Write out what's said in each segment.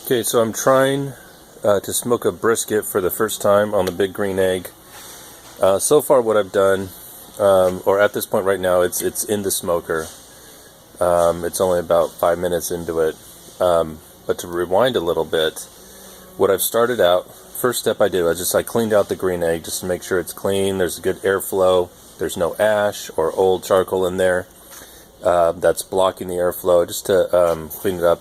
Okay, so I'm trying to smoke a brisket for the first time on the big green egg. So far what I've done, or at this point right now, it's in the smoker. It's only about 5 minutes into it. But to rewind a little bit, what I've started out, first step I cleaned out the green egg just to make sure it's clean, there's good airflow, there's no ash or old charcoal in there that's blocking the airflow, just to clean it up.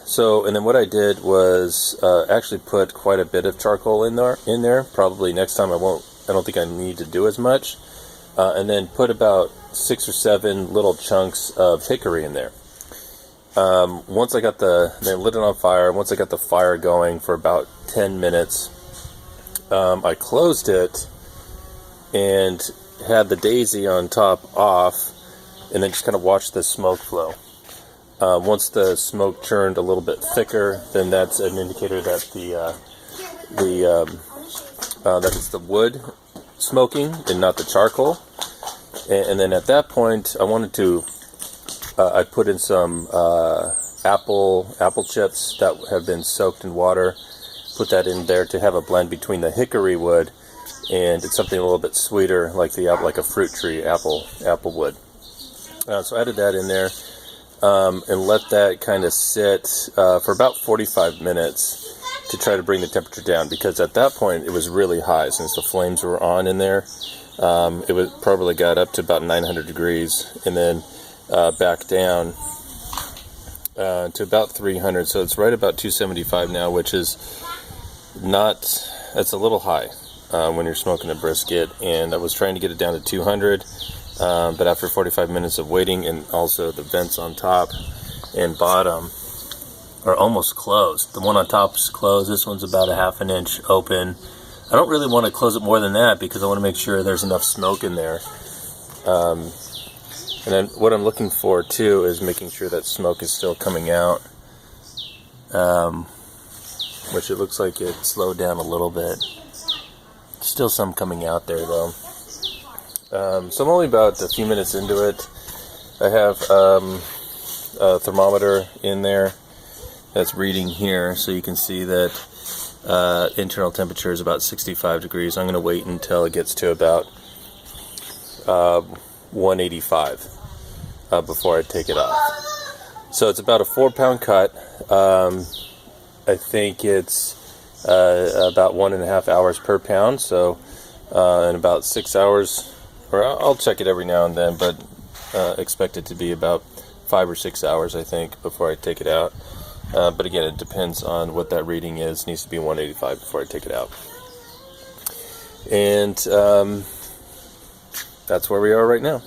And then what I did was actually put quite a bit of charcoal in there. Probably next time I don't think I need to do as much. And then put about 6 or 7 little chunks of hickory in there. Once I got then lit it on fire. Once I got the fire going for about 10 minutes, I closed it and had the daisy on top off, and then just kind of watched the smoke flow. Once the smoke turned a little bit thicker, then that's an indicator that that it's the wood smoking and not the charcoal. And then at that point, I put in some apple chips that have been soaked in water. Put that in there to have a blend between the hickory wood and it's something a little bit sweeter, like like a fruit tree apple wood. So I added that in there. And let that kind of sit for about 45 minutes to try to bring the temperature down, because at that point it was really high since the flames were on in there. It probably got up to about 900 degrees and then back down to about 300. So it's right about 275 now, which is that's a little high when you're smoking a brisket. And I was trying to get it down to 200. But after 45 minutes of waiting, and also the vents on top and bottom are almost closed. The one on top is closed. This one's about a ½ inch open. I don't really want to close it more than that because I want to make sure there's enough smoke in there. And then what I'm looking for too is making sure that smoke is still coming out, which it looks like it slowed down a little bit. Still some coming out there though. So I'm only about a few minutes into it. I have a thermometer in there that's reading here, so you can see that internal temperature is about 65 degrees. I'm going to wait until it gets to about 185 before I take it off. So it's about a 4-pound cut. I think it's about 1.5 hours per pound, so in about 6 hours. Or I'll check it every now and then, but expect it to be about 5 or 6 hours, I think, before I take it out. But again, it depends on what that reading is. It needs to be 185 before I take it out. And that's where we are right now.